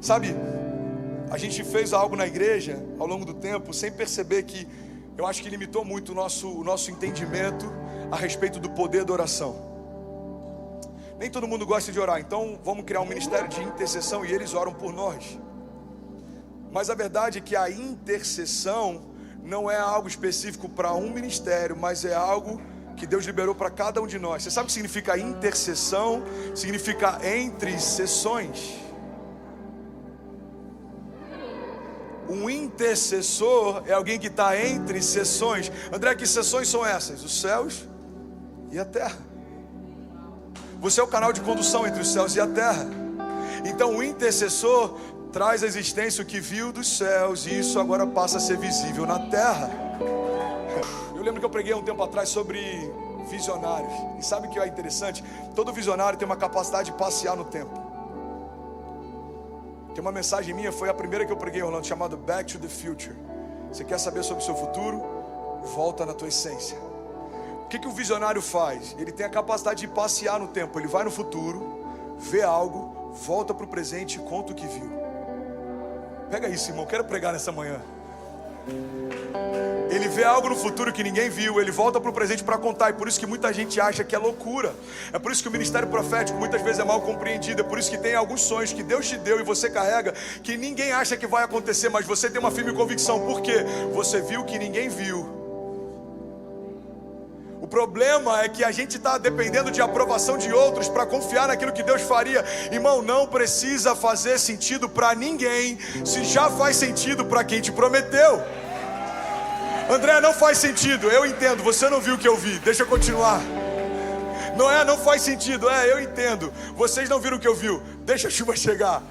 Sabe, a gente fez algo na igreja ao longo do tempo, sem perceber que eu acho que limitou muito o nosso entendimento a respeito do poder da oração. Nem todo mundo gosta de orar, então vamos criar um ministério de intercessão e eles oram por nós. Mas a verdade é que a intercessão não é algo específico para um ministério, mas é algo que Deus liberou para cada um de nós. Você sabe o que significa intercessão? Significa entre sessões. Um intercessor é alguém que está entre sessões. André, que sessões são essas? Os céus e a terra. Você é o canal de condução entre os céus e a terra. Então o intercessor traz à existência o que viu dos céus, e isso agora passa a ser visível na terra. Eu lembro que eu preguei um tempo atrás sobre visionários. E sabe o que é interessante? Todo visionário tem uma capacidade de passear no tempo. Tem uma mensagem minha, foi a primeira que eu preguei em Orlando, chamada Back to the Future. Você quer saber sobre o seu futuro? Volta na tua essência. O que o visionário faz? Ele tem a capacidade de passear no tempo. Ele vai no futuro, vê algo, volta para o presente e conta o que viu. Pega isso, irmão, quero pregar nessa manhã. Ele vê algo no futuro que ninguém viu, ele volta para o presente para contar. E por isso que muita gente acha que é loucura. É por isso que o ministério profético muitas vezes é mal compreendido. É por isso que tem alguns sonhos que Deus te deu e você carrega, que ninguém acha que vai acontecer, mas você tem uma firme convicção. Por quê? Você viu o que ninguém viu. O problema é que a gente está dependendo de aprovação de outros para confiar naquilo que Deus faria. Irmão, não precisa fazer sentido para ninguém, se já faz sentido para quem te prometeu. André, não faz sentido, eu entendo, você não viu o que eu vi, deixa eu continuar. Não faz sentido, eu entendo, vocês não viram o que eu vi, deixa a chuva chegar.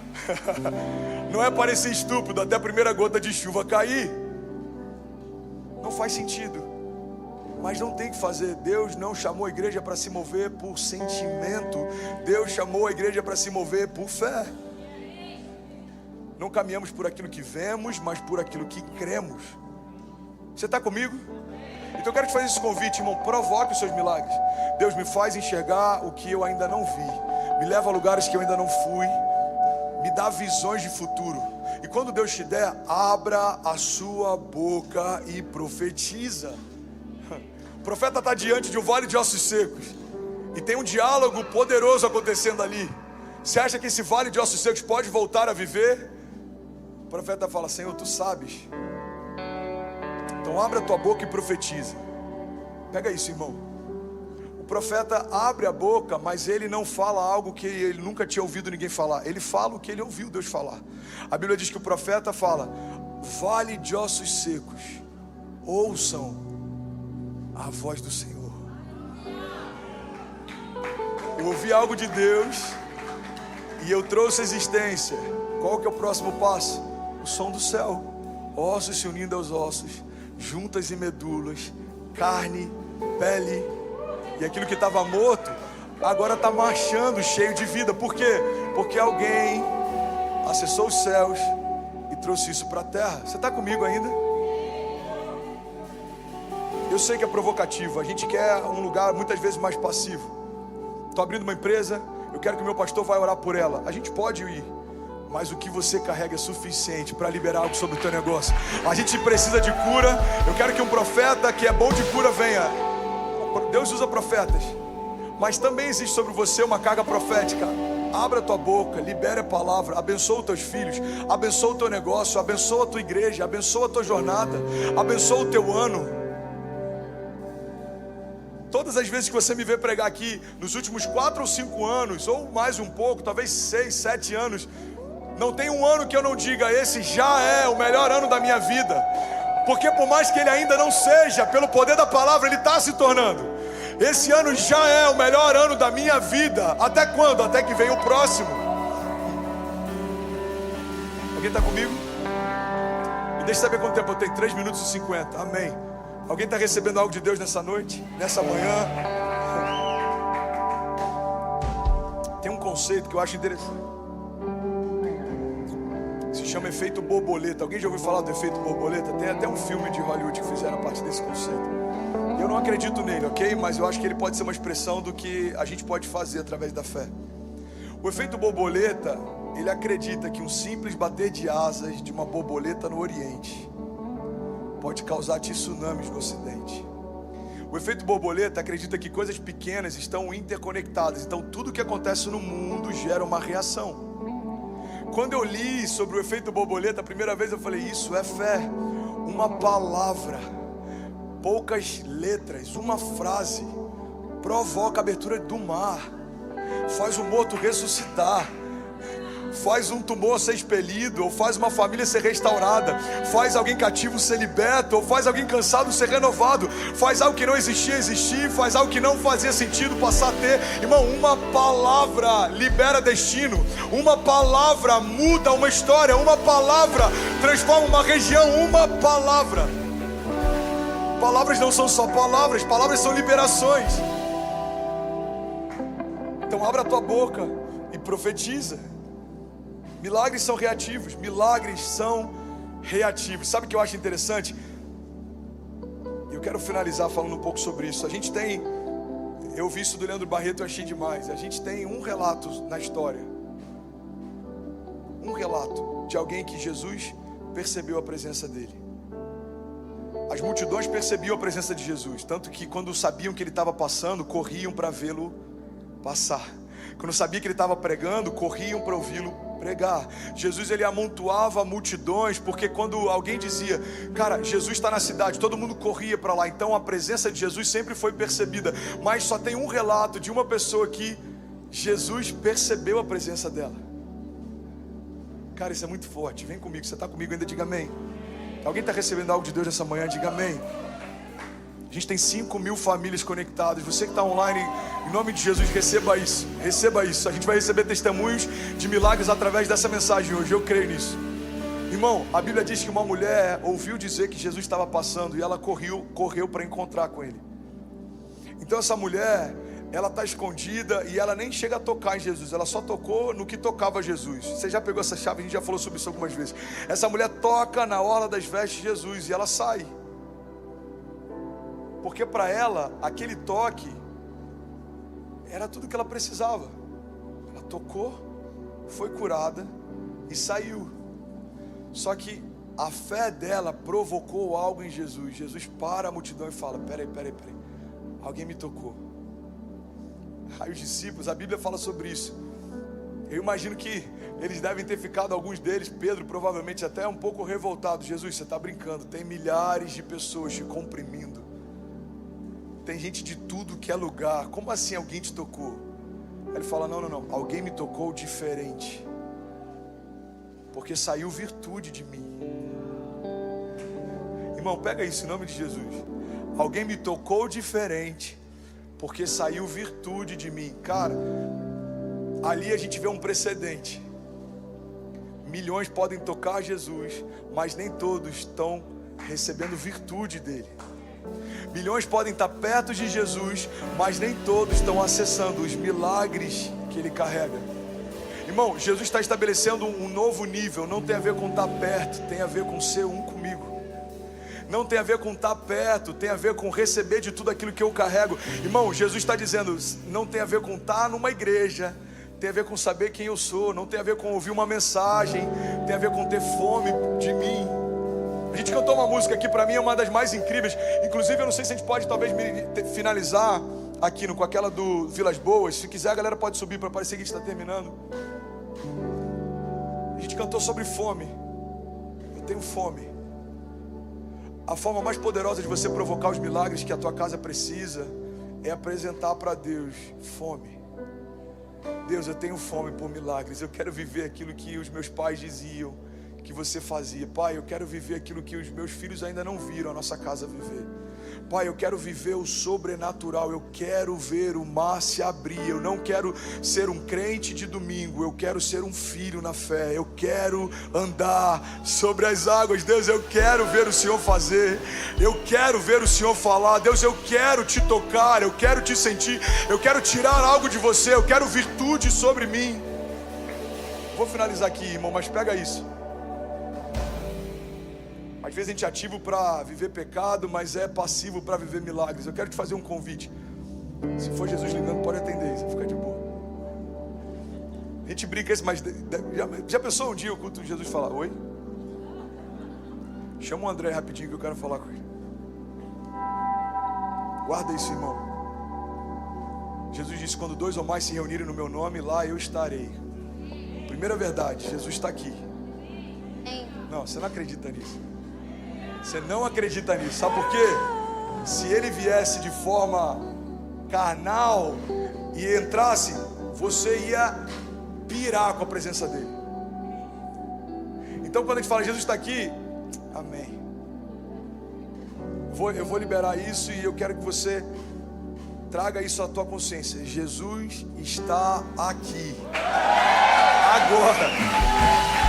Não é parecer estúpido até a primeira gota de chuva cair. Não faz sentido. Mas não tem que fazer. Deus não chamou a igreja para se mover por sentimento. Deus chamou a igreja para se mover por fé. Não caminhamos por aquilo que vemos, mas por aquilo que cremos. Você está comigo? Então eu quero te fazer esse convite, irmão. Provoque os seus milagres. Deus, me faz enxergar o que eu ainda não vi. Me leva a lugares que eu ainda não fui. Me dá visões de futuro. E quando Deus te der, abra a sua boca e profetiza. O profeta está diante de um vale de ossos secos e tem um diálogo poderoso acontecendo ali. Você acha que esse vale de ossos secos pode voltar a viver? O profeta fala: Senhor, tu sabes. Então abre a tua boca e profetiza. Pega isso, irmão. O profeta abre a boca, mas ele não fala algo que ele nunca tinha ouvido ninguém falar. Ele fala o que ele ouviu Deus falar. A Bíblia diz que o profeta fala: vale de ossos secos, ouçam a voz do Senhor. Eu ouvi algo de Deus e eu trouxe a existência. Qual que é o próximo passo? O som do céu. Ossos se unindo aos ossos, juntas e medulas, carne, pele. E aquilo que estava morto agora está marchando, cheio de vida. Por quê? Porque alguém acessou os céus e trouxe isso para a terra. Você está comigo ainda? Eu sei que é provocativo, a gente quer um lugar muitas vezes mais passivo. Estou abrindo uma empresa, eu quero que o meu pastor vá orar por ela. A gente pode ir, mas o que você carrega é suficiente para liberar algo sobre o teu negócio. A gente precisa de cura, eu quero que um profeta que é bom de cura venha. Deus usa profetas, mas também existe sobre você uma carga profética. Abra a tua boca, libere a palavra, abençoa os teus filhos, abençoa o teu negócio, abençoa a tua igreja, abençoa a tua jornada, abençoa o teu ano. Todas as vezes que você me vê pregar aqui, nos últimos 4 ou 5 anos, ou mais um pouco, talvez 6, 7 anos, não tem um ano que eu não diga: esse já é o melhor ano da minha vida. Porque por mais que ele ainda não seja, pelo poder da palavra, ele está se tornando. Esse ano já é o melhor ano da minha vida. Até quando? Até que venha o próximo. Alguém está comigo? Me deixa saber quanto tempo eu tenho. 3 minutos e 50. Amém. Alguém está recebendo algo de Deus nessa noite? Nessa manhã? Tem um conceito que eu acho interessante. Se chama efeito borboleta. Alguém já ouviu falar do efeito borboleta? Tem até um filme de Hollywood que fizeram a partir desse conceito. Eu não acredito nele, ok? Mas eu acho que ele pode ser uma expressão do que a gente pode fazer através da fé. O efeito borboleta ele acredita que um simples bater de asas de uma borboleta no Oriente pode causar tsunamis no Ocidente. O efeito borboleta acredita que coisas pequenas estão interconectadas, então tudo que acontece no mundo gera uma reação. Quando eu li sobre o efeito borboleta a primeira vez, eu falei, isso é fé. Uma palavra, poucas letras, uma frase provoca a abertura do mar, faz o morto ressuscitar, faz um tumor ser expelido, ou faz uma família ser restaurada, faz alguém cativo ser liberto, ou faz alguém cansado ser renovado, faz algo que não existia existir, faz algo que não fazia sentido passar a ter. Irmão, uma palavra libera destino, uma palavra muda uma história, uma palavra transforma uma região, uma palavra. Palavras não são só palavras, palavras são liberações. Então abra a tua boca e profetiza. Milagres são reativos, milagres são reativos. Sabe o que eu acho interessante? Eu quero finalizar falando um pouco sobre isso. Eu vi isso do Leandro Barreto, eu achei demais. A gente tem um relato na história, um relato de alguém que Jesus percebeu a presença dele. As multidões percebiam a presença de Jesus, tanto que quando sabiam que ele estava passando, corriam para vê-lo passar. Quando sabia que ele estava pregando, corriam para ouvi-lo pregar. Jesus, ele amontoava multidões, porque quando alguém dizia, cara, Jesus está na cidade, todo mundo corria para lá. Então a presença de Jesus sempre foi percebida. Mas só tem um relato de uma pessoa que Jesus percebeu a presença dela. Cara, isso é muito forte. Vem comigo, você está comigo ainda? Diga amém. Alguém está recebendo algo de Deus essa manhã? Diga amém. A gente tem 5.000 famílias conectadas. Você que está online, em nome de Jesus, receba isso. Receba isso. A gente vai receber testemunhos de milagres através dessa mensagem hoje. Eu creio nisso. Irmão, a Bíblia diz que uma mulher ouviu dizer que Jesus estava passando e ela correu para encontrar com ele. Então essa mulher, ela está escondida e ela nem chega a tocar em Jesus. Ela só tocou no que tocava Jesus. Você já pegou essa chave? A gente já falou sobre isso algumas vezes. Essa mulher toca na orla das vestes de Jesus e ela sai. Porque para ela, aquele toque era tudo que ela precisava. Ela tocou, foi curada e saiu. Só que a fé dela provocou algo em Jesus. Jesus para a multidão e fala, peraí, alguém me tocou. Aí os discípulos, a Bíblia fala sobre isso. Eu imagino que eles devem ter ficado, alguns deles, Pedro provavelmente até um pouco revoltado. Jesus, você está brincando, tem milhares de pessoas te comprimindo. Tem gente de tudo que é lugar. Como assim alguém te tocou? Aí ele fala, não, alguém me tocou diferente, porque saiu virtude de mim. Irmão, pega isso em nome de Jesus. Alguém me tocou diferente, porque saiu virtude de mim. Cara, ali a gente vê um precedente. Milhões podem tocar Jesus, mas nem todos estão recebendo virtude dele. Milhões podem estar perto de Jesus, mas nem todos estão acessando os milagres que ele carrega. Irmão, Jesus está estabelecendo um novo nível. Não tem a ver com estar perto, tem a ver com ser um comigo. Não tem a ver com estar perto, tem a ver com receber de tudo aquilo que eu carrego. Irmão, Jesus está dizendo, não tem a ver com estar numa igreja, tem a ver com saber quem eu sou. Não tem a ver com ouvir uma mensagem, tem a ver com ter fome de mim. A gente cantou uma música aqui, para mim é uma das mais incríveis. Inclusive eu não sei se a gente pode talvez finalizar aqui com aquela do Vilas Boas. Se quiser a galera pode subir para parecer que a gente está terminando. A gente cantou sobre fome. Eu tenho fome. A forma mais poderosa de você provocar os milagres que a tua casa precisa é apresentar para Deus fome. Deus, eu tenho fome por milagres. Eu quero viver aquilo que os meus pais diziam que você fazia. Pai, eu quero viver aquilo que os meus filhos ainda não viram a nossa casa viver. Pai, eu quero viver o sobrenatural. Eu quero ver o mar se abrir. Eu não quero ser um crente de domingo. Eu quero ser um filho na fé. Eu quero andar sobre as águas. Deus, eu quero ver o Senhor fazer. Eu quero ver o Senhor falar. Deus, eu quero te tocar. Eu quero te sentir. Eu quero tirar algo de você. Eu quero virtude sobre mim. Vou finalizar aqui, irmão, mas pega isso. Às vezes a gente é ativo para viver pecado, mas é passivo para viver milagres. Eu quero te fazer um convite. Se for Jesus ligando, pode atender, você fica de boa. A gente brinca isso, mas já pensou um dia o culto de Jesus falar: oi? Chama o André rapidinho que eu quero falar com ele. Guarda isso, irmão. Jesus disse: quando 2 ou mais se reunirem no meu nome, lá eu estarei. Primeira verdade, Jesus está aqui. Não, você não acredita nisso. Você não acredita nisso. Sabe por quê? Se ele viesse de forma carnal e entrasse, você ia pirar com a presença dele. Então quando a gente fala Jesus está aqui, amém. Eu vou liberar isso e eu quero que você traga isso à tua consciência. Jesus está aqui. Agora,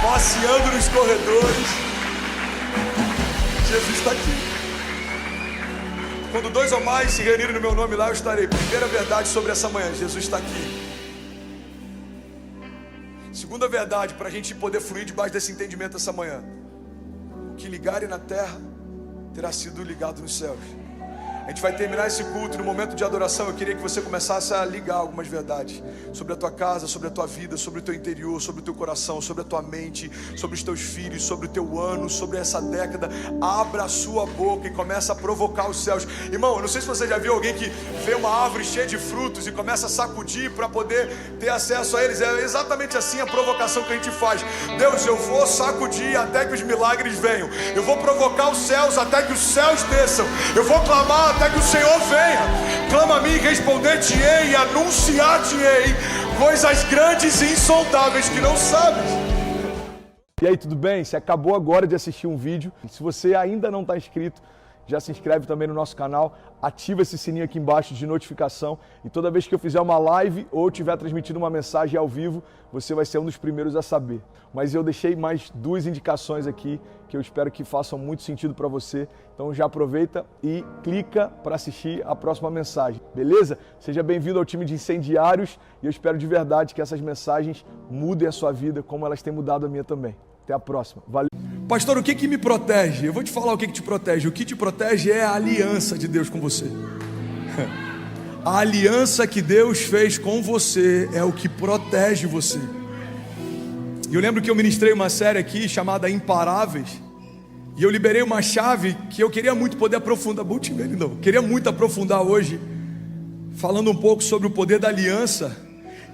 passeando nos corredores, Jesus está aqui. Quando 2 ou mais se reunirem no meu nome, lá eu estarei. Primeira verdade sobre essa manhã: Jesus está aqui. Segunda verdade, para a gente poder fluir debaixo desse entendimento essa manhã: o que ligarem na terra terá sido ligado nos céus. A gente vai terminar esse culto. No momento de adoração, eu queria que você começasse a ligar algumas verdades sobre a tua casa, sobre a tua vida, sobre o teu interior, sobre o teu coração, sobre a tua mente, sobre os teus filhos, sobre o teu ano, sobre essa década. Abra a sua boca e começa a provocar os céus. Irmão, eu não sei se você já viu alguém que vê uma árvore cheia de frutos e começa a sacudir para poder ter acesso a eles. É exatamente assim a provocação que a gente faz. Deus, eu vou sacudir até que os milagres venham. Eu vou provocar os céus até que os céus desçam. Eu vou clamar até que o Senhor venha. Clama a mim, responder-te-ei e anunciar-te-ei coisas grandes e insondáveis que não sabes. E aí, tudo bem? Você acabou agora de assistir um vídeo. Se você ainda não está inscrito, já se inscreve também no nosso canal, ativa esse sininho aqui embaixo de notificação e toda vez que eu fizer uma live ou estiver transmitindo uma mensagem ao vivo, você vai ser um dos primeiros a saber. Mas eu deixei mais 2 indicações aqui que eu espero que façam muito sentido para você. Então já aproveita e clica para assistir a próxima mensagem, beleza? Seja bem-vindo ao time de incendiários e eu espero de verdade que essas mensagens mudem a sua vida como elas têm mudado a minha também. Até a próxima. Valeu. Pastor, o que me protege? Eu vou te falar o que te protege. O que te protege é a aliança de Deus com você. A aliança que Deus fez com você é o que protege você. E eu lembro que eu ministrei uma série aqui chamada Imparáveis. E eu liberei uma chave que eu queria muito poder aprofundar. Queria muito aprofundar hoje, falando um pouco sobre o poder da aliança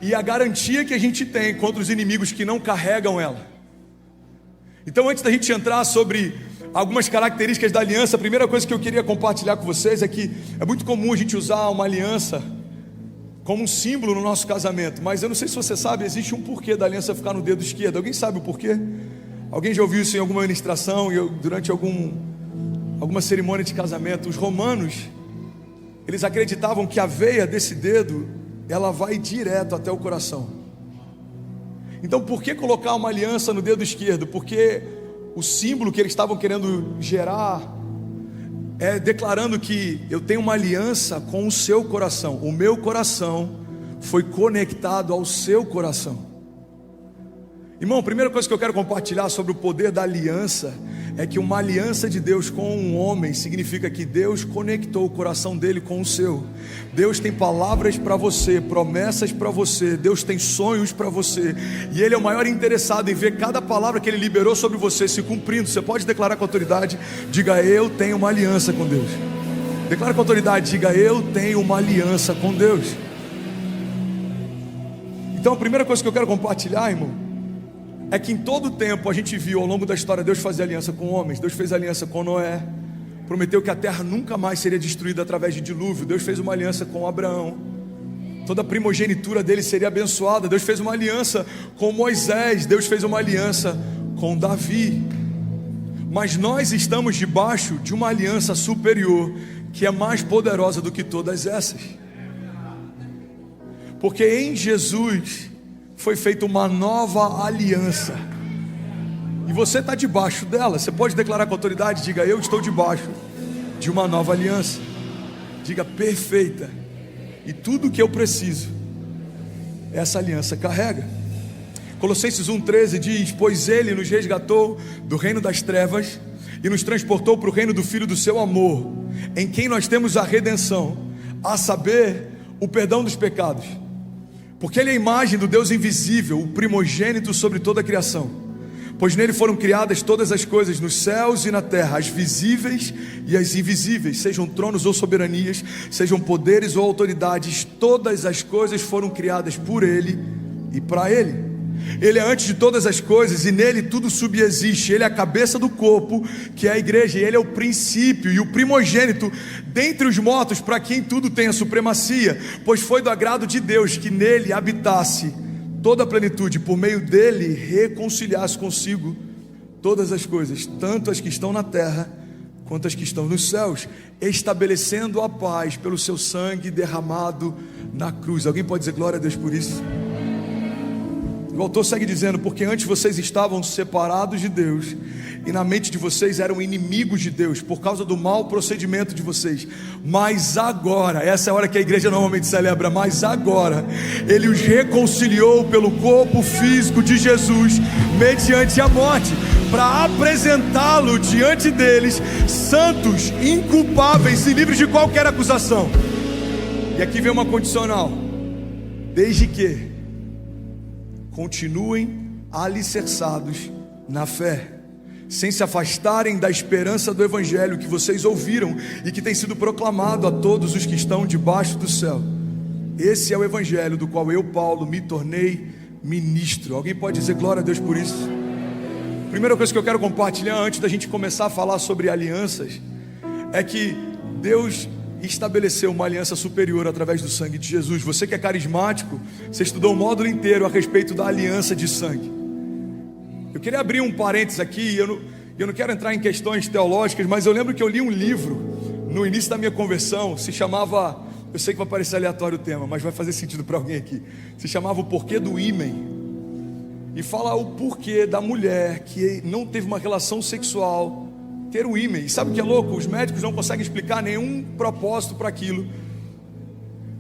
e a garantia que a gente tem contra os inimigos que não carregam ela. Então, antes da gente entrar sobre algumas características da aliança, a primeira coisa que eu queria compartilhar com vocês é que é muito comum a gente usar uma aliança como um símbolo no nosso casamento, mas eu não sei se você sabe, existe um porquê da aliança ficar no dedo esquerdo. Alguém sabe o porquê? Alguém já ouviu isso em alguma ministração, durante alguma cerimônia de casamento? Os romanos, eles acreditavam que a veia desse dedo, ela vai direto até o coração. Então, por que colocar uma aliança no dedo esquerdo? Porque o símbolo que eles estavam querendo gerar é declarando que eu tenho uma aliança com o seu coração. O meu coração foi conectado ao seu coração. Irmão, a primeira coisa que eu quero compartilhar sobre o poder da aliança é que uma aliança de Deus com um homem significa que Deus conectou o coração dele com o seu. Deus tem palavras para você, promessas para você, Deus tem sonhos para você, e Ele é o maior interessado em ver cada palavra que Ele liberou sobre você se cumprindo. Você pode declarar com autoridade, diga: eu tenho uma aliança com Deus. Declara com autoridade, diga: eu tenho uma aliança com Deus. Então a primeira coisa que eu quero compartilhar, irmão, é que em todo o tempo a gente viu ao longo da história Deus fazer aliança com homens. Deus fez aliança com Noé, prometeu que a terra nunca mais seria destruída através de dilúvio. Deus fez uma aliança com Abraão, toda a primogenitura dele seria abençoada. Deus fez uma aliança com Moisés, Deus fez uma aliança com Davi. Mas nós estamos debaixo de uma aliança superior, que é mais poderosa do que todas essas, porque em Jesus foi feita uma nova aliança, e você está debaixo dela. Você pode declarar com autoridade, diga: eu estou debaixo de uma nova aliança. Diga: perfeita, e tudo que eu preciso essa aliança carrega. Colossenses 1,13 diz: pois Ele nos resgatou do reino das trevas e nos transportou para o reino do Filho do seu amor, em quem nós temos a redenção, a saber, o perdão dos pecados. Porque ele é a imagem do Deus invisível, o primogênito sobre toda a criação. Pois nele foram criadas todas as coisas nos céus e na terra, as visíveis e as invisíveis, sejam tronos ou soberanias, sejam poderes ou autoridades, todas as coisas foram criadas por ele e para ele. Ele é antes de todas as coisas e nele tudo subsiste. Ele é a cabeça do corpo, que é a igreja, e ele é o princípio e o primogênito dentre os mortos, para quem tudo tem a supremacia, pois foi do agrado de Deus que nele habitasse toda a plenitude, por meio dele reconciliasse consigo todas as coisas, tanto as que estão na terra quanto as que estão nos céus, estabelecendo a paz pelo seu sangue derramado na cruz. Alguém pode dizer glória a Deus por isso? O autor segue dizendo: porque antes vocês estavam separados de Deus, e na mente de vocês eram inimigos de Deus, por causa do mau procedimento de vocês. Mas agora, essa é a hora que a igreja normalmente celebra, mas agora ele os reconciliou pelo corpo físico de Jesus, mediante a morte, para apresentá-lo diante deles, santos, inculpáveis e livres de qualquer acusação. E aqui vem uma condicional: desde que continuem alicerçados na fé, sem se afastarem da esperança do evangelho que vocês ouviram e que tem sido proclamado a todos os que estão debaixo do céu. Esse é o evangelho do qual eu, Paulo, me tornei ministro. Alguém pode dizer glória a Deus por isso? Primeira coisa que eu quero compartilhar antes da gente começar a falar sobre alianças é que Deus estabeleceu uma aliança superior através do sangue de Jesus. Você que é carismático, você estudou um módulo inteiro a respeito da aliança de sangue. Eu queria abrir um parênteses aqui. Eu não quero entrar em questões teológicas, mas eu lembro que eu li um livro no início da minha conversão. Se chamava, eu sei que vai parecer aleatório o tema, mas vai fazer sentido para alguém aqui. Se chamava O Porquê do Ímen, e fala o porquê da mulher que não teve uma relação sexual ter o ímen. E sabe o que é louco? Os médicos não conseguem explicar nenhum propósito para aquilo.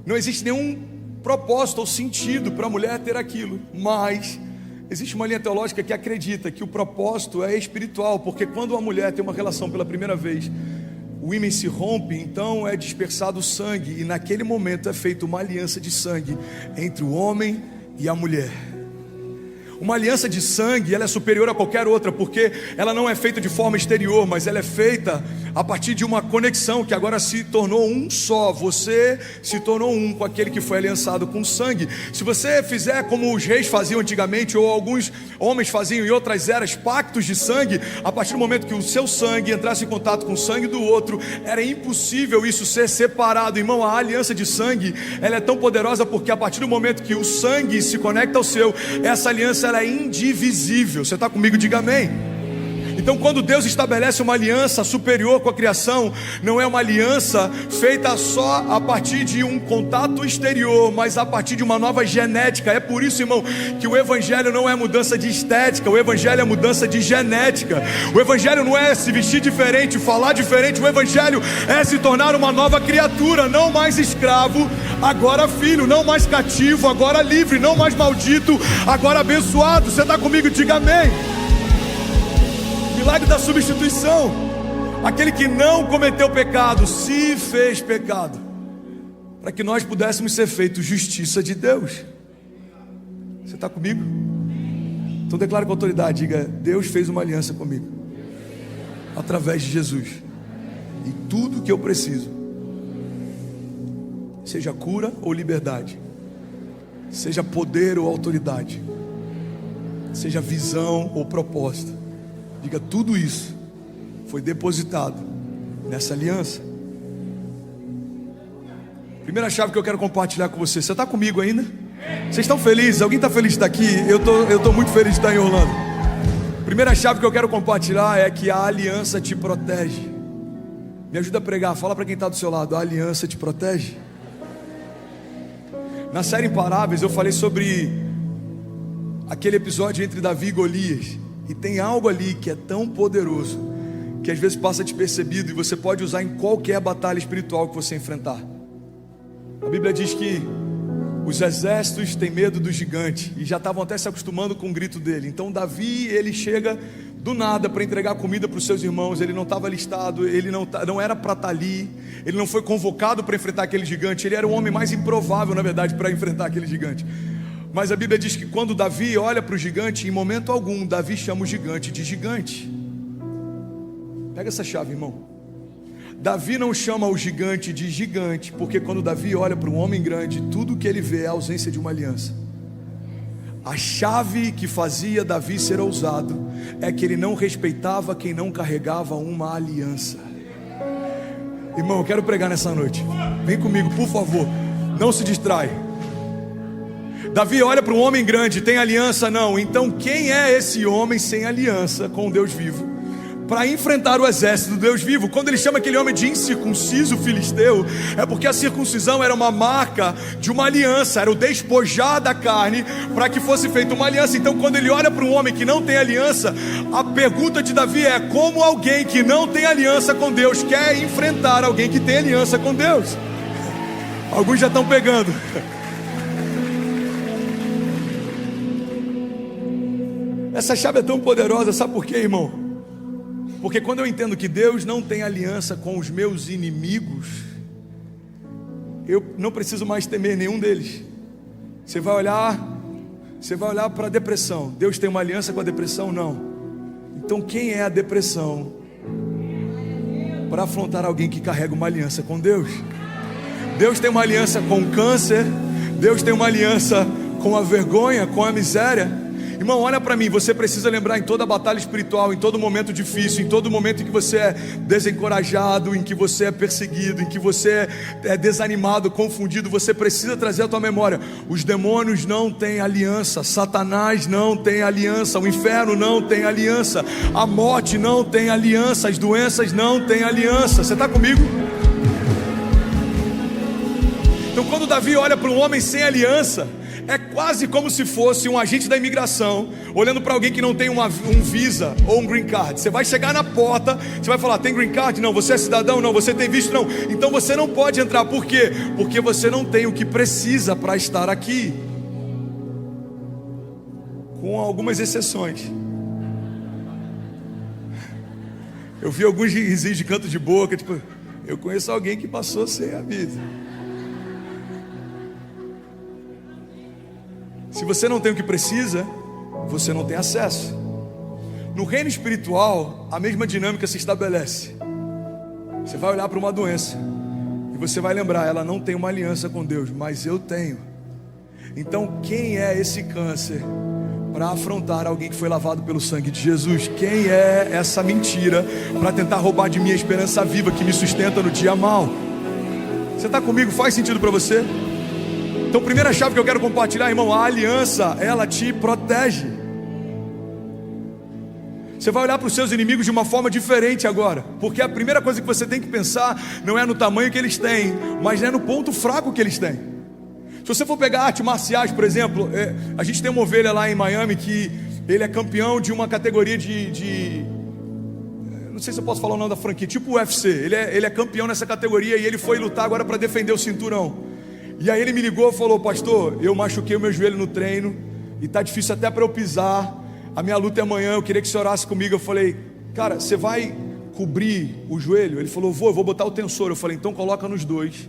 Não existe nenhum propósito ou sentido para a mulher ter aquilo. Mas existe uma linha teológica que acredita que o propósito é espiritual, porque quando a mulher tem uma relação pela primeira vez, o ímen se rompe, então é dispersado o sangue, e naquele momento é feita uma aliança de sangue entre o homem e a mulher. Uma aliança de sangue, ela é superior a qualquer outra, porque ela não é feita de forma exterior, mas ela é feita a partir de uma conexão que agora se tornou um só. Você se tornou um com aquele que foi aliançado com sangue. Se você fizer como os reis faziam antigamente, ou alguns homens faziam em outras eras, pactos de sangue, a partir do momento que o seu sangue entrasse em contato com o sangue do outro, era impossível isso ser separado. Irmão, a aliança de sangue, ela é tão poderosa porque a partir do momento que o sangue se conecta ao seu, essa aliança ela é indivisível. Você está comigo? Diga amém. Então, quando Deus estabelece uma aliança superior com a criação, não é uma aliança feita só a partir de um contato exterior, mas a partir de uma nova genética. É por isso, irmão, que o evangelho não é mudança de estética, o evangelho é mudança de genética. O evangelho não é se vestir diferente, falar diferente. O evangelho é se tornar uma nova criatura, não mais escravo, agora filho, não mais cativo, agora livre, não mais maldito, agora abençoado. Você está comigo? Diga amém. Milagre da substituição. Aquele que não cometeu pecado se fez pecado, para que nós pudéssemos ser feitos justiça de Deus. Você está comigo? Então declara com autoridade, diga: Deus fez uma aliança comigo através de Jesus, e tudo que eu preciso, seja cura ou liberdade, seja poder ou autoridade, seja visão ou propósito, diga, tudo isso foi depositado nessa aliança. Primeira chave que eu quero compartilhar com você. Você está comigo ainda? Vocês estão felizes? Alguém está feliz de estar aqui? Eu estou muito feliz de estar em Orlando. Primeira chave que eu quero compartilhar é que a aliança te protege. Me ajuda a pregar. Fala para quem está do seu lado: a aliança te protege. Na série Imparáveis eu falei sobre aquele episódio entre Davi e Golias. E tem algo ali que é tão poderoso, que às vezes passa despercebido, e você pode usar em qualquer batalha espiritual que você enfrentar. A Bíblia diz que os exércitos têm medo do gigante, e já estavam até se acostumando com o grito dele. Então Davi, ele chega do nada para entregar comida para os seus irmãos. Ele não estava listado, ele não era para estar ali, ele não foi convocado para enfrentar aquele gigante. Ele era o homem mais improvável, na verdade, para enfrentar aquele gigante. Mas a Bíblia diz que quando Davi olha para o gigante, em momento algum, Davi chama o gigante de gigante. Pega essa chave, irmão. Davi não chama o gigante de gigante, porque quando Davi olha para um homem grande, tudo que ele vê é a ausência de uma aliança. A chave que fazia Davi ser ousado é que ele não respeitava quem não carregava uma aliança. Irmão, eu quero pregar nessa noite. Vem comigo, por favor. Não se distrai. Davi olha para um homem grande, tem aliança? Não. Então quem é esse homem sem aliança com o Deus vivo para enfrentar o exército do Deus vivo? Quando ele chama aquele homem de incircunciso filisteu, é porque a circuncisão era uma marca de uma aliança, era o despojar da carne para que fosse feita uma aliança. Então quando ele olha para um homem que não tem aliança, a pergunta de Davi é: como alguém que não tem aliança com Deus quer enfrentar alguém que tem aliança com Deus? Alguns já estão pegando. Essa chave é tão poderosa, sabe por quê, irmão? Porque quando eu entendo que Deus não tem aliança com os meus inimigos, eu não preciso mais temer nenhum deles. Você vai olhar para a depressão. Deus tem uma aliança com a depressão? Não. Então quem é a depressão para afrontar alguém que carrega uma aliança com Deus? Deus tem uma aliança com o câncer. Deus tem uma aliança com a vergonha, com a miséria. Irmão, olha para mim, você precisa lembrar em toda batalha espiritual, em todo momento difícil, em todo momento em que você é desencorajado, em que você é perseguido, em que você é desanimado, confundido, você precisa trazer à tua memória: os demônios não têm aliança, Satanás não tem aliança, o inferno não tem aliança, a morte não tem aliança, as doenças não têm aliança. Você está comigo? Então quando Davi olha para um homem sem aliança, é quase como se fosse um agente da imigração olhando para alguém que não tem um visa ou um green card. Você vai chegar na porta, você vai falar: tem green card? Não. Você é cidadão? Não. Você tem visto? Não. Então você não pode entrar. Por quê? Porque você não tem o que precisa para estar aqui, com algumas exceções. Eu vi alguns risinhos de canto de boca, tipo: eu conheço alguém que passou sem a visa. Se você não tem o que precisa, você não tem acesso. No reino espiritual, a mesma dinâmica se estabelece. Você vai olhar para uma doença e você vai lembrar: ela não tem uma aliança com Deus, mas eu tenho. Então quem é esse câncer para afrontar alguém que foi lavado pelo sangue de Jesus? Quem é essa mentira para tentar roubar de mim a esperança viva que me sustenta no dia mau? Você está comigo? Faz sentido para você? Então, primeira chave que eu quero compartilhar, irmão: a aliança, ela te protege. Você vai olhar para os seus inimigos de uma forma diferente agora, porque a primeira coisa que você tem que pensar não é no tamanho que eles têm, mas é no ponto fraco que eles têm. Se você for pegar artes marciais, por exemplo, a gente tem uma ovelha lá em Miami que ele é campeão de uma categoria não sei se eu posso falar o nome da franquia, tipo UFC. Ele é campeão nessa categoria e ele foi lutar agora para defender o cinturão. E aí ele me ligou e falou: pastor, eu machuquei o meu joelho no treino e tá difícil até para eu pisar, a minha luta é amanhã, eu queria que você orasse comigo. Eu falei: cara, você vai cobrir o joelho? Ele falou: eu vou botar o tensor. Eu falei: então coloca nos dois,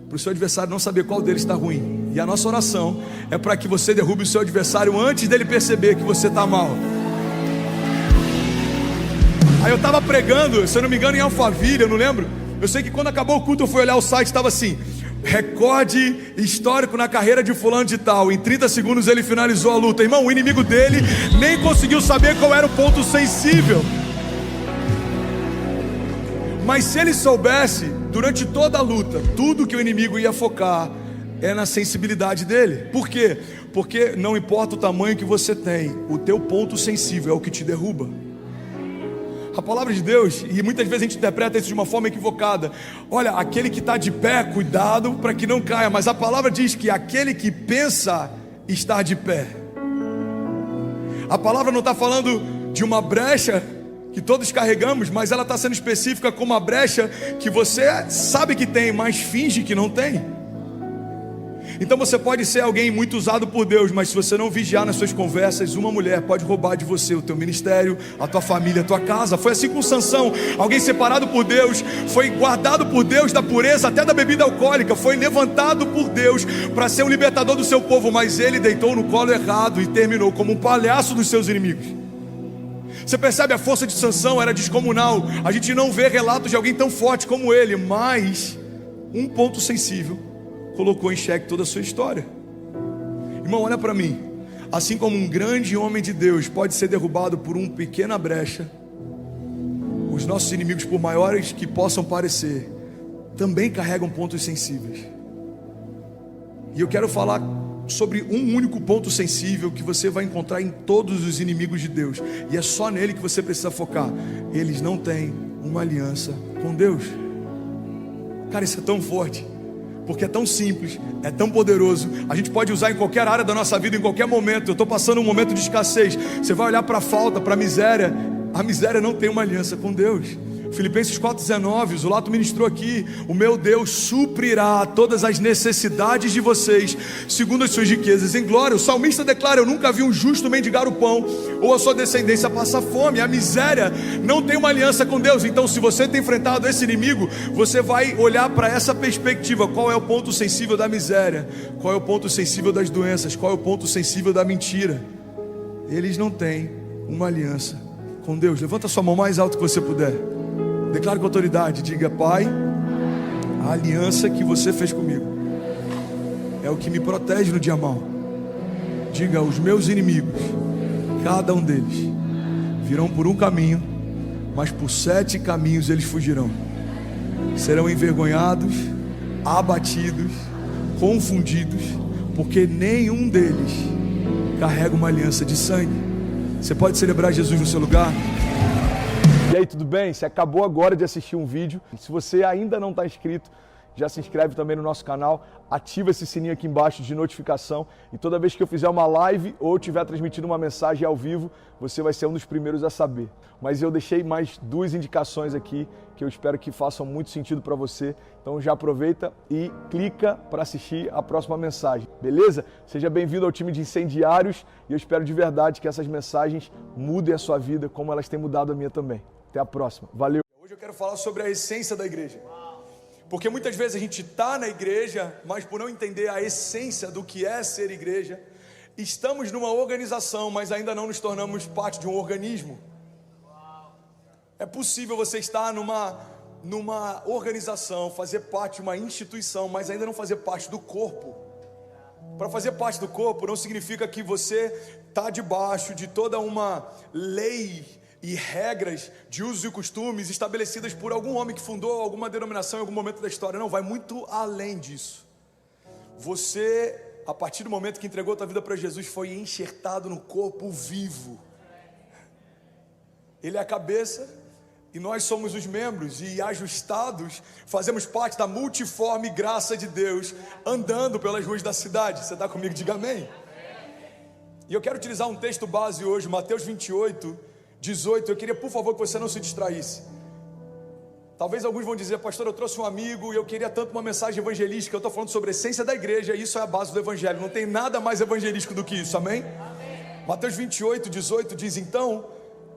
para o seu adversário não saber qual deles está ruim. E a nossa oração é para que você derrube o seu adversário antes dele perceber que você está mal. Aí eu estava pregando, se eu não me engano, em Alphaville, eu não lembro. Eu sei que quando acabou o culto eu fui olhar o site, estava assim: recorde histórico na carreira de fulano de tal, em 30 segundos ele finalizou a luta. Irmão, o inimigo dele nem conseguiu saber qual era o ponto sensível. Mas se ele soubesse, durante toda a luta, tudo que o inimigo ia focar é na sensibilidade dele. Por quê? Porque não importa o tamanho que você tem, o teu ponto sensível é o que te derruba. A palavra de Deus, e muitas vezes a gente interpreta isso de uma forma equivocada: olha, aquele que está de pé, cuidado para que não caia. Mas a palavra diz que aquele que pensa estar de pé. A palavra não está falando de uma brecha que todos carregamos, mas ela está sendo específica como uma brecha que você sabe que tem, mas finge que não tem. Então você pode ser alguém muito usado por Deus, mas se você não vigiar nas suas conversas, uma mulher pode roubar de você o teu ministério, a tua família, a tua casa. Foi assim com Sansão, alguém separado por Deus, foi guardado por Deus da pureza, até da bebida alcoólica, foi levantado por Deus para ser o libertador do seu povo, mas ele deitou no colo errado e terminou como um palhaço dos seus inimigos. Você percebe, a força de Sansão era descomunal. A gente não vê relatos de alguém tão forte como ele, mas um ponto sensível colocou em xeque toda a sua história. Irmão, olha para mim. Assim como um grande homem de Deus pode ser derrubado por uma pequena brecha, os nossos inimigos, por maiores que possam parecer, também carregam pontos sensíveis. E eu quero falar sobre um único ponto sensível que você vai encontrar em todos os inimigos de Deus, e é só nele que você precisa focar. Eles não têm uma aliança com Deus. Cara, isso é tão forte, porque é tão simples, é tão poderoso. A gente pode usar em qualquer área da nossa vida, em qualquer momento. Eu estou passando um momento de escassez, você vai olhar para a falta, para a miséria não tem uma aliança com Deus. Filipenses 4,19, o Zulato ministrou aqui: o meu Deus suprirá todas as necessidades de vocês, segundo as suas riquezas em glória. O salmista declara: eu nunca vi um justo mendigar o pão, ou a sua descendência passar fome. A miséria não tem uma aliança com Deus. Então, se você tem enfrentado esse inimigo, você vai olhar para essa perspectiva. Qual é o ponto sensível da miséria? Qual é o ponto sensível das doenças? Qual é o ponto sensível da mentira? Eles não têm uma aliança com Deus. Levanta sua mão mais alto que você puder. Declare com autoridade, diga: Pai, a aliança que você fez comigo é o que me protege no dia mau. Diga: os meus inimigos, cada um deles, virão por um caminho, mas por 7 caminhos eles fugirão. Serão envergonhados, abatidos, confundidos, porque nenhum deles carrega uma aliança de sangue. Você pode celebrar Jesus no seu lugar? E aí, tudo bem? Você acabou agora de assistir um vídeo. Se você ainda não está inscrito, já se inscreve também no nosso canal, ativa esse sininho aqui embaixo de notificação, e toda vez que eu fizer uma live ou estiver transmitindo uma mensagem ao vivo, você vai ser um dos primeiros a saber. Mas eu deixei mais 2 indicações aqui que eu espero que façam muito sentido para você. Então já aproveita e clica para assistir a próxima mensagem, beleza? Seja bem-vindo ao time de incendiários, e eu espero de verdade que essas mensagens mudem a sua vida como elas têm mudado a minha também. Até a próxima. Valeu. Hoje eu quero falar sobre a essência da igreja. Porque muitas vezes a gente está na igreja, mas por não entender a essência do que é ser igreja, estamos numa organização, mas ainda não nos tornamos parte de um organismo. É possível você estar numa organização, fazer parte de uma instituição, mas ainda não fazer parte do corpo. Para fazer parte do corpo não significa que você está debaixo de toda uma lei e regras de usos e costumes estabelecidas por algum homem que fundou alguma denominação em algum momento da história. Não, vai muito além disso. Você, a partir do momento que entregou a tua vida para Jesus, foi enxertado no corpo vivo. Ele é a cabeça e nós somos os membros, e ajustados fazemos parte da multiforme graça de Deus, andando pelas ruas da cidade. Você está comigo? Diga amém. E eu quero utilizar um texto base hoje, Mateus 28, 18, eu queria, por favor, que você não se distraísse. Talvez alguns vão dizer: pastor, eu trouxe um amigo e eu queria tanto uma mensagem evangelística. Eu estou falando sobre a essência da igreja, e isso é a base do evangelho. Não tem nada mais evangelístico do que isso, amém? Mateus 28, 18 diz: então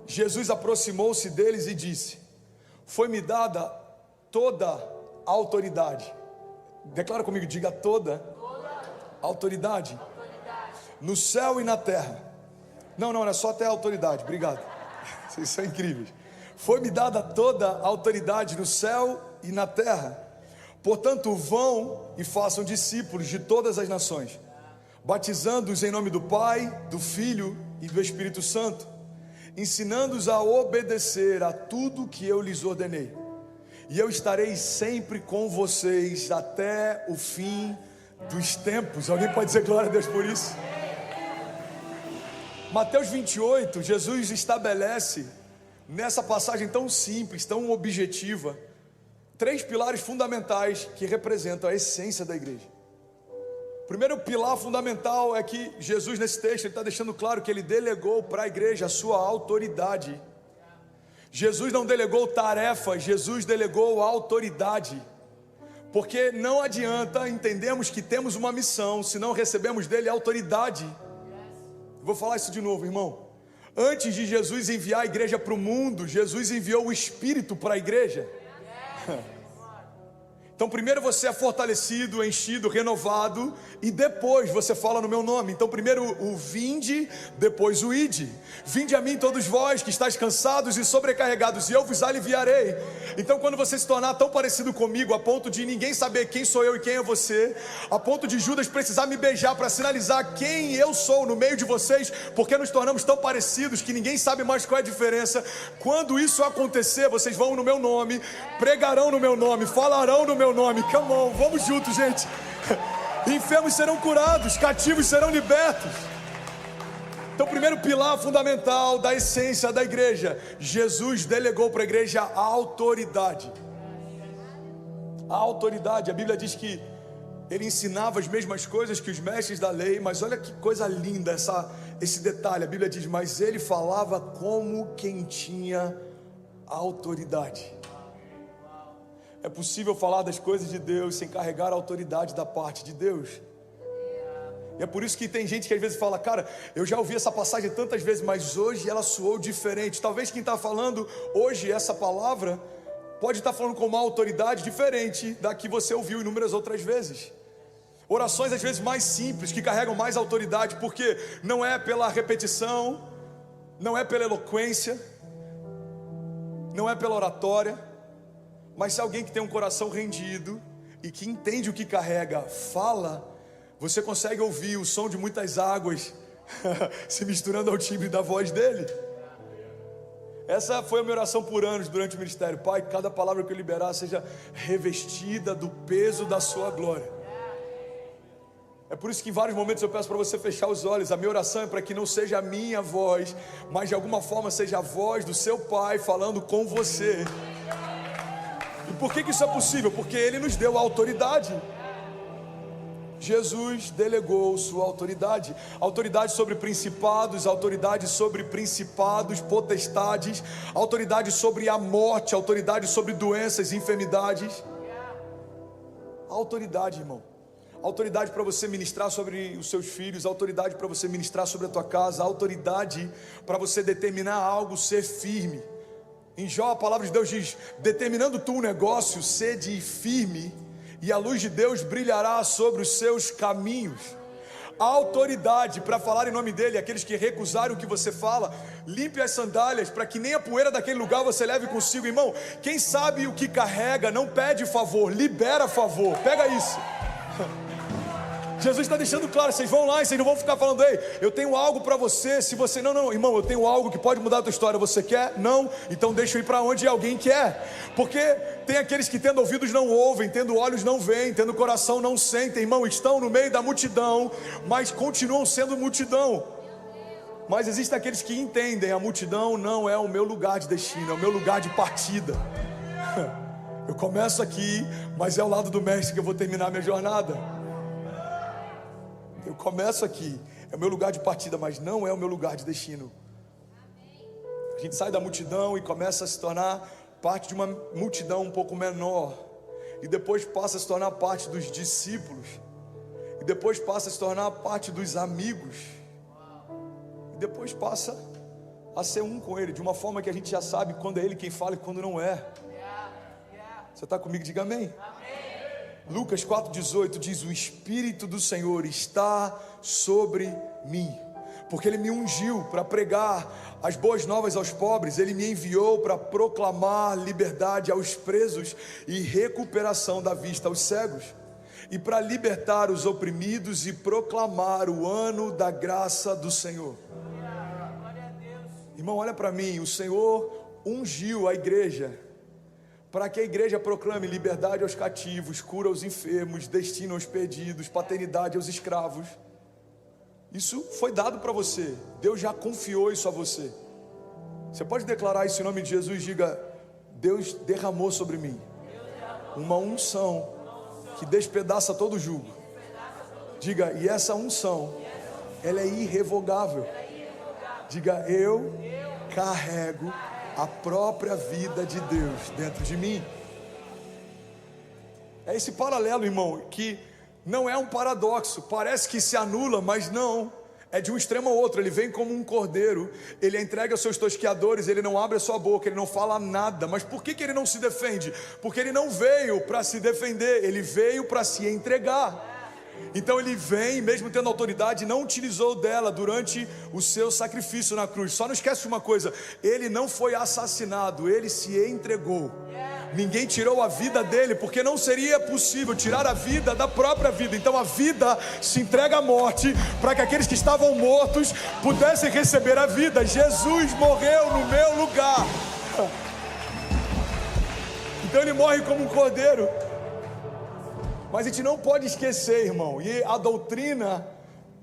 Jesus aproximou-se deles e disse: foi-me dada toda a autoridade. Declara comigo, diga: toda autoridade no céu e na terra. Não é só até a autoridade, obrigado. Vocês são incríveis. Foi-me dada toda a autoridade no céu e na terra. Portanto, vão e façam discípulos de todas as nações, batizando-os em nome do Pai, do Filho e do Espírito Santo, ensinando-os a obedecer a tudo que eu lhes ordenei. E eu estarei sempre com vocês até o fim dos tempos. Alguém pode dizer glória a Deus por isso? Mateus 28, Jesus estabelece, nessa passagem tão simples, tão objetiva, 3 pilares fundamentais que representam a essência da igreja. O primeiro pilar fundamental é que Jesus, nesse texto, ele está deixando claro que ele delegou para a igreja a sua autoridade. Jesus não delegou tarefa, Jesus delegou a autoridade. Porque não adianta entendermos que temos uma missão se não recebemos dele autoridade. Vou falar isso de novo, irmão. Antes de Jesus enviar a igreja para o mundo, Jesus enviou o Espírito para a igreja. Então primeiro você é fortalecido, enchido, renovado, e depois você fala no meu nome. Então primeiro o vinde, depois o ide. Vinde a mim todos vós que estáis cansados e sobrecarregados, e eu vos aliviarei. Então quando você se tornar tão parecido comigo, a ponto de ninguém saber quem sou eu e quem é você, a ponto de Judas precisar me beijar para sinalizar quem eu sou no meio de vocês, porque nos tornamos tão parecidos que ninguém sabe mais qual é a diferença. Quando isso acontecer, vocês vão no meu nome, pregarão no meu nome, falarão no meu nome. Come on, vamos juntos, gente. Enfermos serão curados, cativos serão libertos. Então, o primeiro pilar fundamental da essência da igreja: Jesus delegou para a igreja a autoridade. A autoridade, a Bíblia diz que ele ensinava as mesmas coisas que os mestres da lei, mas olha que coisa linda esse detalhe. A Bíblia diz: mas ele falava como quem tinha autoridade. É possível falar das coisas de Deus sem carregar a autoridade da parte de Deus. E é por isso que tem gente que às vezes fala: cara, eu já ouvi essa passagem tantas vezes, mas hoje ela soou diferente. Talvez quem está falando hoje essa palavra pode estar falando com uma autoridade diferente da que você ouviu inúmeras outras vezes. Orações às vezes mais simples, que carregam mais autoridade, porque não é pela repetição, não é pela eloquência, não é pela oratória, mas se alguém que tem um coração rendido e que entende o que carrega fala, você consegue ouvir o som de muitas águas se misturando ao timbre da voz dele. Essa foi a minha oração por anos durante o ministério. Pai, que cada palavra que eu liberar seja revestida do peso da sua glória. É por isso que em vários momentos eu peço para você fechar os olhos. A minha oração é para que não seja a minha voz, mas de alguma forma seja a voz do seu Pai falando com você. E por que isso é possível? Porque Ele nos deu a autoridade. Jesus delegou sua autoridade. Autoridade sobre principados, autoridade sobre principados, potestades, autoridade sobre a morte, autoridade sobre doenças e enfermidades. Autoridade, irmão. Autoridade para você ministrar sobre os seus filhos, autoridade para você ministrar sobre a tua casa, autoridade para você determinar algo, ser firme. Em Jó, a palavra de Deus diz: determinando tu um negócio, sede firme, e a luz de Deus brilhará sobre os seus caminhos. A autoridade para falar em nome dele. Aqueles que recusarem o que você fala, limpe as sandálias, para que nem a poeira daquele lugar você leve consigo. Irmão, quem sabe o que carrega não pede favor, libera favor. Pega isso. Jesus está deixando claro: vocês vão lá e vocês não vão ficar falando: ei, eu tenho algo para você. Se você não, irmão, eu tenho algo que pode mudar a tua história. Você quer? Não, então deixa eu ir para onde alguém quer. Porque tem aqueles que tendo ouvidos não ouvem, tendo olhos não veem, tendo coração não sentem. Irmão, estão no meio da multidão, mas continuam sendo multidão. Mas existem aqueles que entendem: a multidão não é o meu lugar de destino, é o meu lugar de partida. Eu começo aqui, mas é ao lado do mestre que eu vou terminar minha jornada. Eu começo aqui, é o meu lugar de partida, mas não é o meu lugar de destino. A gente sai da multidão e começa a se tornar parte de uma multidão um pouco menor, e depois passa a se tornar parte dos discípulos, e depois passa a se tornar parte dos amigos, e depois passa a ser um com ele, de uma forma que a gente já sabe quando é ele quem fala e quando não é. Você está comigo? Diga amém. Lucas 4,18 diz: o Espírito do Senhor está sobre mim, porque Ele me ungiu para pregar as boas novas aos pobres. Ele me enviou para proclamar liberdade aos presos e recuperação da vista aos cegos, e para libertar os oprimidos e proclamar o ano da graça do Senhor. Irmão, olha para mim. O Senhor ungiu a igreja para que a igreja proclame liberdade aos cativos, cura aos enfermos, destino aos perdidos, paternidade aos escravos. Isso foi dado para você. Deus já confiou isso a você. Você pode declarar isso em nome de Jesus. Diga: Deus derramou sobre mim uma unção que despedaça todo jugo. Diga: e essa unção, ela é irrevogável. Diga: eu carrego a própria vida de Deus dentro de mim. É esse paralelo, irmão, que não é um paradoxo, parece que se anula, mas não. É de um extremo ao outro. Ele vem como um cordeiro, ele entrega aos seus tosqueadores, ele não abre a sua boca, ele não fala nada. Mas por que ele não se defende? Porque ele não veio para se defender, ele veio para se entregar. Então ele vem, mesmo tendo autoridade, não utilizou dela durante o seu sacrifício na cruz. Só não esquece de uma coisa: ele não foi assassinado, ele se entregou. Ninguém tirou a vida dele, porque não seria possível tirar a vida da própria vida. Então a vida se entrega à morte, para que aqueles que estavam mortos pudessem receber a vida. Jesus morreu no meu lugar. Então ele morre como um cordeiro. Mas a gente não pode esquecer, irmão, e a doutrina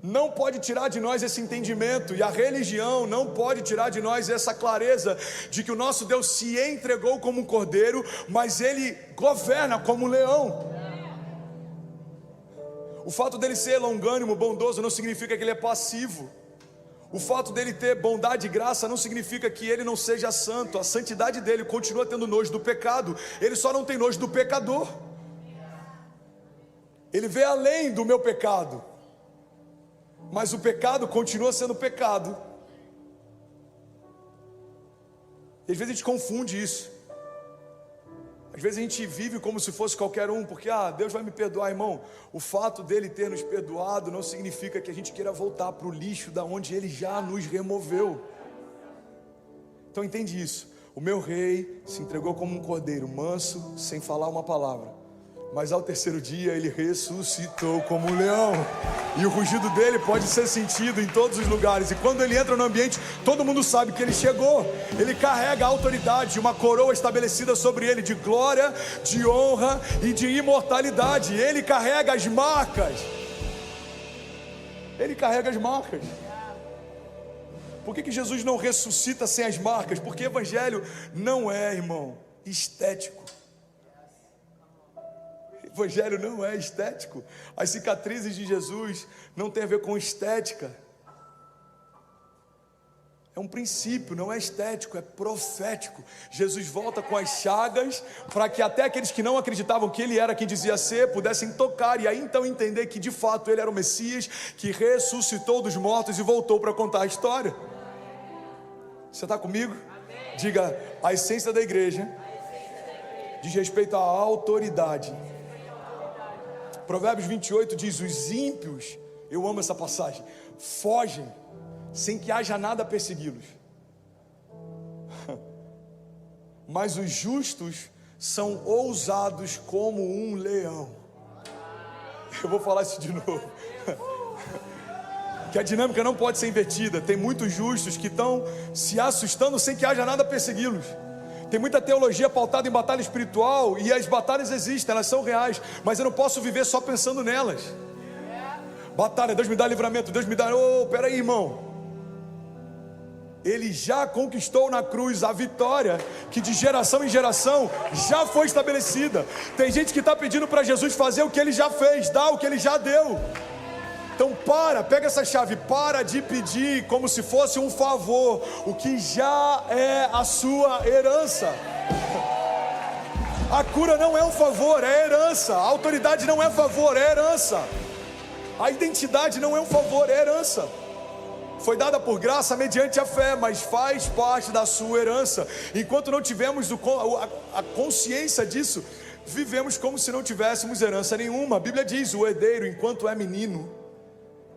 não pode tirar de nós esse entendimento, e a religião não pode tirar de nós essa clareza de que o nosso Deus se entregou como um cordeiro, mas ele governa como um leão. O fato dele ser longânimo, bondoso, não significa que ele é passivo. O fato dele ter bondade e graça não significa que ele não seja santo. A santidade dele continua tendo nojo do pecado, ele só não tem nojo do pecador. Ele vê além do meu pecado, mas o pecado continua sendo pecado. E às vezes a gente confunde isso. Às vezes a gente vive como se fosse qualquer um, porque Deus vai me perdoar, irmão. O fato dele ter nos perdoado não significa que a gente queira voltar para o lixo da onde ele já nos removeu. Então entende isso. O meu rei se entregou como um cordeiro, manso, sem falar uma palavra. Mas ao terceiro dia ele ressuscitou como um leão. E o rugido dele pode ser sentido em todos os lugares. E quando ele entra no ambiente, todo mundo sabe que ele chegou. Ele carrega a autoridade, uma coroa estabelecida sobre ele de glória, de honra e de imortalidade. Ele carrega as marcas. Ele carrega as marcas. Por que Jesus não ressuscita sem as marcas? Porque evangelho não é, irmão, estético. Evangelho não é estético. As cicatrizes de Jesus não tem a ver com estética. É um princípio, não é estético, é profético. Jesus volta com as chagas para que até aqueles que não acreditavam que ele era quem dizia ser pudessem tocar e aí então entender que de fato ele era o Messias que ressuscitou dos mortos e voltou para contar a história. Você está comigo? Diga: a essência da igreja diz respeito à autoridade. Provérbios 28 diz: os ímpios, eu amo essa passagem, fogem sem que haja nada a persegui-los. Mas os justos são ousados como um leão. Eu vou falar isso de novo. Que a dinâmica não pode ser invertida. Tem muitos justos que estão se assustando sem que haja nada a persegui-los. Tem muita teologia pautada em batalha espiritual, e as batalhas existem, elas são reais, mas eu não posso viver só pensando nelas. Batalha, Deus me dá livramento, Deus me dá... Peraí, irmão. Ele já conquistou na cruz a vitória que de geração em geração já foi estabelecida. Tem gente que está pedindo para Jesus fazer o que ele já fez, dar o que ele já deu. Então pega essa chave, para de pedir como se fosse um favor, o que já é a sua herança. A cura não é um favor, é herança. A autoridade não é favor, é herança. A identidade não é um favor, é herança. Foi dada por graça mediante a fé, mas faz parte da sua herança. Enquanto não tivermos a consciência disso, vivemos como se não tivéssemos herança nenhuma. A Bíblia diz: o herdeiro, enquanto é menino,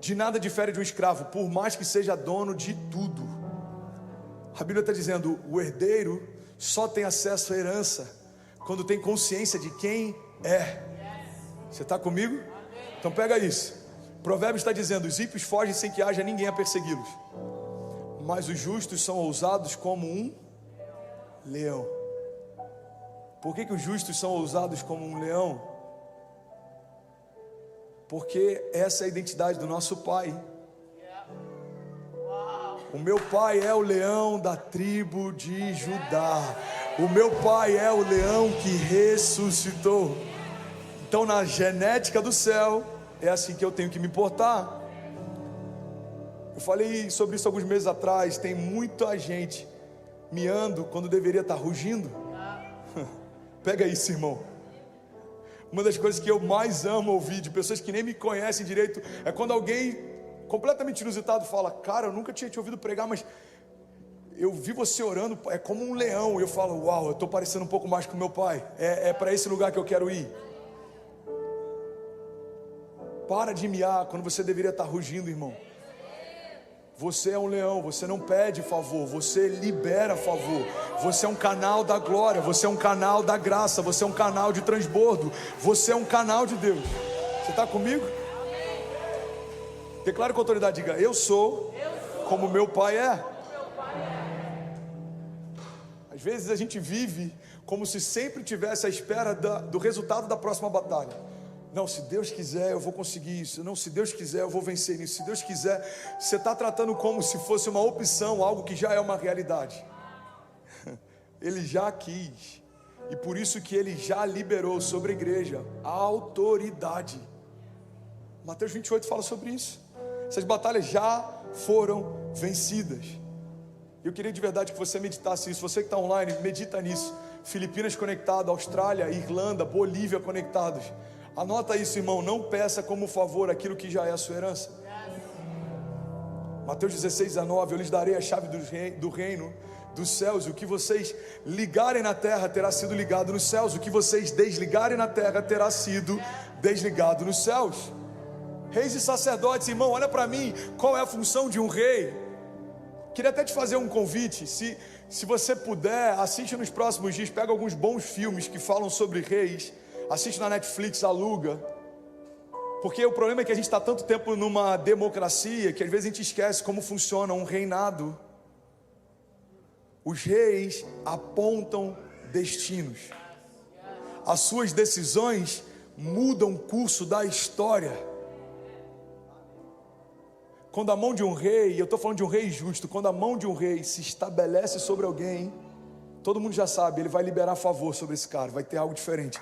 de nada difere de um escravo, por mais que seja dono de tudo. A Bíblia está dizendo: o herdeiro só tem acesso à herança quando tem consciência de quem é. Você está comigo? Então pega isso. Provérbios está dizendo: os ímpios fogem sem que haja ninguém a persegui-los, mas os justos são ousados como um leão. Por que os justos são ousados como um leão? Porque essa é a identidade do nosso Pai. O meu pai é o leão da tribo de Judá. O meu pai é o leão que ressuscitou. Então, na genética do céu, é assim que eu tenho que me portar. Eu falei sobre isso alguns meses atrás. Tem muita gente miando quando deveria estar rugindo. Pega isso, irmão. Uma das coisas que eu mais amo ouvir de pessoas que nem me conhecem direito é quando alguém completamente inusitado fala: cara, eu nunca tinha te ouvido pregar, mas eu vi você orando, é como um leão. E eu falo: uau, eu estou parecendo um pouco mais com meu pai. É para esse lugar que eu quero ir. Para de miar quando você deveria estar rugindo, irmão. Você é um leão, você não pede favor, você libera favor. Você é um canal da glória, você é um canal da graça, você é um canal de transbordo, você é um canal de Deus. Você está comigo? Declare com autoridade, diga: eu sou como meu pai é. Às vezes a gente vive como se sempre tivesse à espera do resultado da próxima batalha. Não, se Deus quiser eu vou conseguir isso. Não, se Deus quiser eu vou vencer nisso. Se Deus quiser, você está tratando como se fosse uma opção, algo que já é uma realidade. Ele já quis, e por isso que Ele já liberou sobre a igreja a autoridade. Mateus 28 fala sobre isso. Essas batalhas já foram vencidas. Eu queria de verdade que você meditasse isso. Você que está online, medita nisso. Filipinas conectado, Austrália, Irlanda, Bolívia conectados. Anota isso, irmão, não peça como favor aquilo que já é a sua herança. Mateus 16, 19, eu lhes darei a chave do reino dos céus. O que vocês ligarem na terra terá sido ligado nos céus. O que vocês desligarem na terra terá sido desligado nos céus. Reis e sacerdotes, irmão, olha para mim, qual é a função de um rei? Queria até te fazer um convite, se você puder, assiste nos próximos dias, pega alguns bons filmes que falam sobre reis. Assiste na Netflix, aluga. Porque o problema é que a gente está tanto tempo numa democracia que às vezes a gente esquece como funciona um reinado. Os reis apontam destinos. As suas decisões mudam o curso da história. Quando a mão de um rei, eu estou falando de um rei justo, quando a mão de um rei se estabelece sobre alguém, todo mundo já sabe, ele vai liberar favor sobre esse cara, vai ter algo diferente.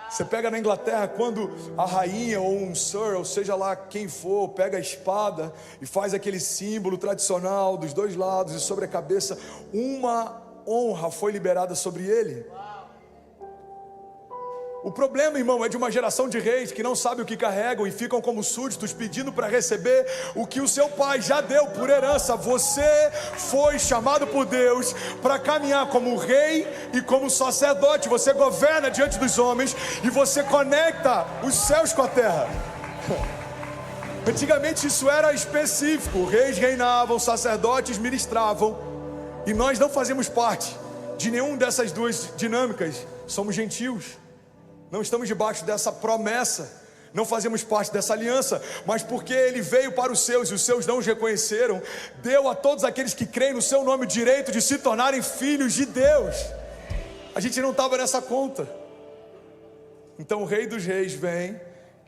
Você pega na Inglaterra, quando a rainha ou um sir, ou seja lá quem for, pega a espada e faz aquele símbolo tradicional dos dois lados e sobre a cabeça, uma honra foi liberada sobre ele. O problema, irmão, é de uma geração de reis que não sabe o que carregam e ficam como súditos pedindo para receber o que o seu pai já deu por herança. Você foi chamado por Deus para caminhar como rei e como sacerdote. Você governa diante dos homens e você conecta os céus com a terra. Antigamente isso era específico. Reis reinavam, sacerdotes ministravam, e nós não fazemos parte de nenhuma dessas duas dinâmicas. Somos gentios. Não estamos debaixo dessa promessa, não fazemos parte dessa aliança, mas porque Ele veio para os seus e os seus não os reconheceram, deu a todos aqueles que creem no seu nome o direito de se tornarem filhos de Deus. A gente não estava nessa conta. Então o Rei dos Reis vem,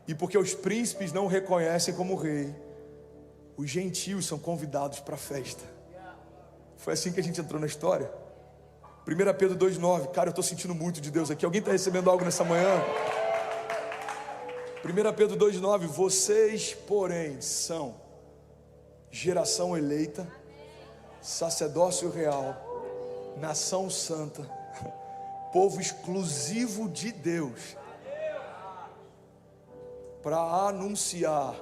e porque os príncipes não o reconhecem como rei, os gentios são convidados para a festa. Foi assim que a gente entrou na história. 1 Pedro 2,9, cara, eu estou sentindo muito de Deus aqui. Alguém está recebendo algo nessa manhã? 1 Pedro 2,9, vocês, porém, são geração eleita, sacerdócio real, nação santa, povo exclusivo de Deus, para anunciar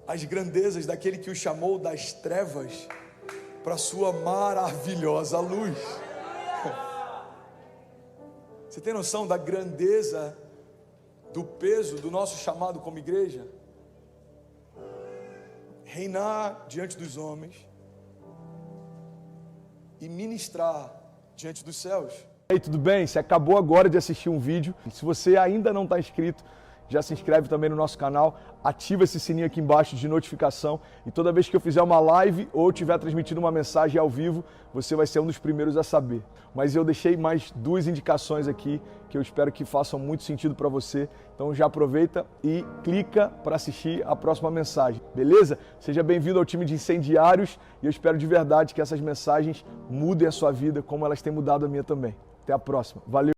as grandezas daquele que o chamou das trevas para a sua maravilhosa luz. Você tem noção da grandeza, do peso do nosso chamado como igreja? Reinar diante dos homens e ministrar diante dos céus. E aí, tudo bem? Você acabou agora de assistir um vídeo. Se você ainda não está inscrito, já se inscreve também no nosso canal, ativa esse sininho aqui embaixo de notificação, e toda vez que eu fizer uma live ou estiver transmitindo uma mensagem ao vivo, você vai ser um dos primeiros a saber. Mas eu deixei mais duas indicações aqui que eu espero que façam muito sentido para você. Então já aproveita e clica para assistir a próxima mensagem, beleza? Seja bem-vindo ao time de incendiários, e eu espero de verdade que essas mensagens mudem a sua vida como elas têm mudado a minha também. Até a próxima. Valeu!